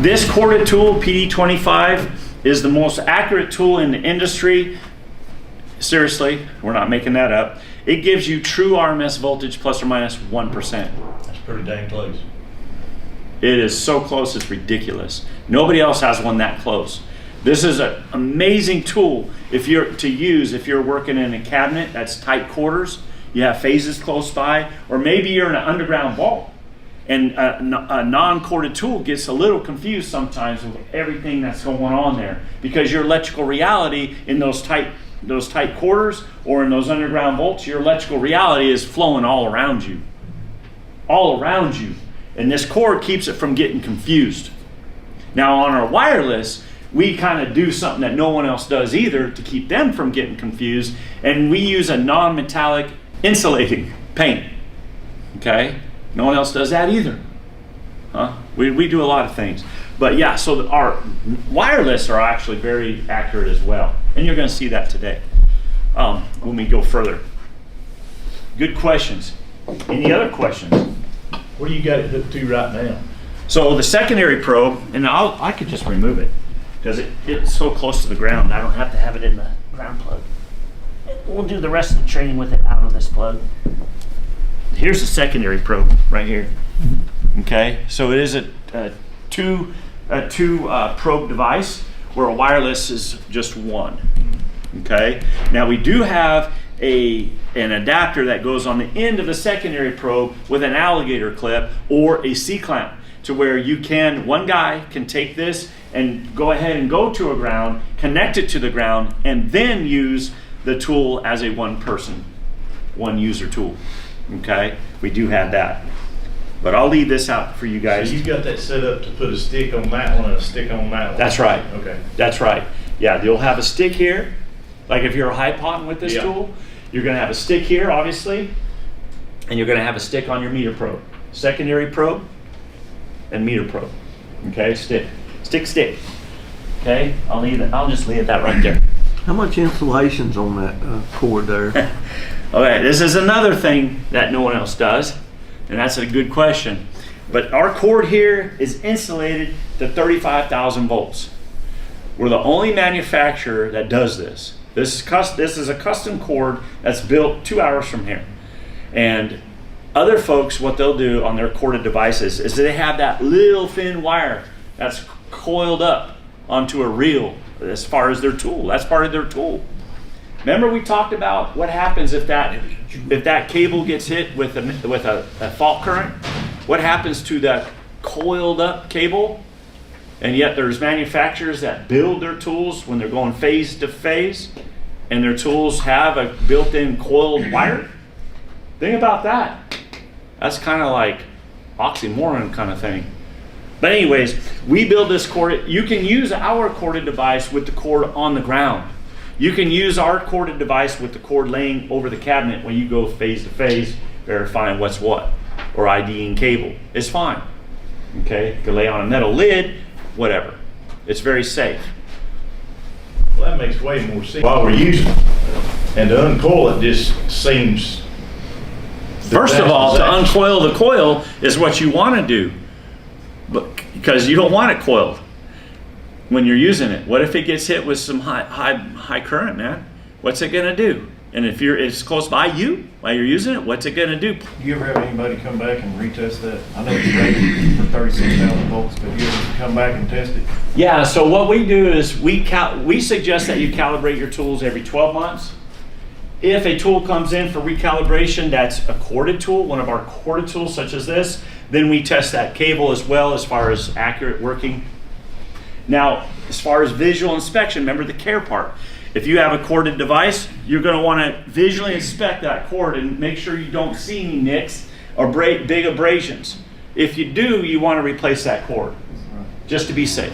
This corded tool, PD25, is the most accurate tool in the industry. Seriously, we're not making that up. It gives you true RMS voltage plus or minus 1%. That's pretty dang close. It is so close, it's ridiculous. Nobody else has one that close. This is an amazing tool if you're working in a cabinet that's tight quarters, you have phases close by, or maybe you're in an underground vault. And a non-corded tool gets a little confused sometimes with everything that's going on there, because your electrical reality in those tight quarters or in those underground vaults, your electrical reality is flowing all around you. All around you. And this cord keeps it from getting confused. Now on our wireless, we kind of do something that no one else does either to keep them from getting confused, and we use a non-metallic insulating paint. Okay? No one else does that either. Huh? We do a lot of things. But yeah, so our wireless are actually very accurate as well. And you're going to see that today when we go further. Good questions. Any other questions? What do you got it hooked to right now? So the secondary probe, and I could just remove it because it's so close to the ground. I don't have to have it in the ground plug. We'll do the rest of the training with it out of this plug. Here's the secondary probe right here. Okay, so it is a two probe device where a wireless is just one. Okay, now we do have an adapter that goes on the end of the secondary probe with an alligator clip or a C-clamp, to where one guy can take this and go ahead and go to a ground, connect it to the ground, and then use the tool as a one user tool. Okay, we do have that, but I'll leave this out for you guys. So you've got that set up to put a stick on that one and a stick on that one. That's right. Okay. That's right. Yeah, you'll have a stick here, like if you're a hypon with this tool, you're going to have a stick here, obviously, and you're going to have a stick on your meter probe, secondary probe, and meter probe. Okay, stick. Okay, I'll just leave that right there. How much insulation's on that cord there? Okay, this is another thing that no one else does, and that's a good question. But our cord here is insulated to 35,000 volts. We're the only manufacturer that does this. This is a custom cord that's built 2 hours from here. And other folks, what they'll do on their corded devices is they have that little thin wire that's coiled up onto a reel as far as their tool. That's part of their tool. Remember we talked about what happens if that cable gets hit with a fault current? What happens to that coiled up cable? And yet there's manufacturers that build their tools when they're going phase to phase, and their tools have a built-in coiled wire. Think about that. That's kind of like oxymoron kind of thing. But anyways, we build this cord. You can use our corded device with the cord on the ground. You can use our corded device with the cord laying over the cabinet when you go phase to phase, verifying what's what, or IDing cable. It's fine. Okay, you can lay on a metal lid, whatever. It's very safe. Well, that makes way more sense while we're using it. And to uncoil it just seems... First of all, to uncoil the coil is what you want to do, because you don't want it coiled when you're using it. What if it gets hit with some high current, man? What's it gonna do? And if it's close by you while you're using it, what's it gonna do? Do you ever have anybody come back and retest that? I know it's rated for 36,000 volts, but you ever come back and test it? Yeah, so what we do is we suggest that you calibrate your tools every 12 months. If a tool comes in for recalibration that's a corded tool, one of our corded tools such as this, then we test that cable as well as far as accurate working. Now, as far as visual inspection, remember the care part. If you have a corded device, you're going to want to visually inspect that cord and make sure you don't see any nicks or big abrasions. If you do, you want to replace that cord, just to be safe.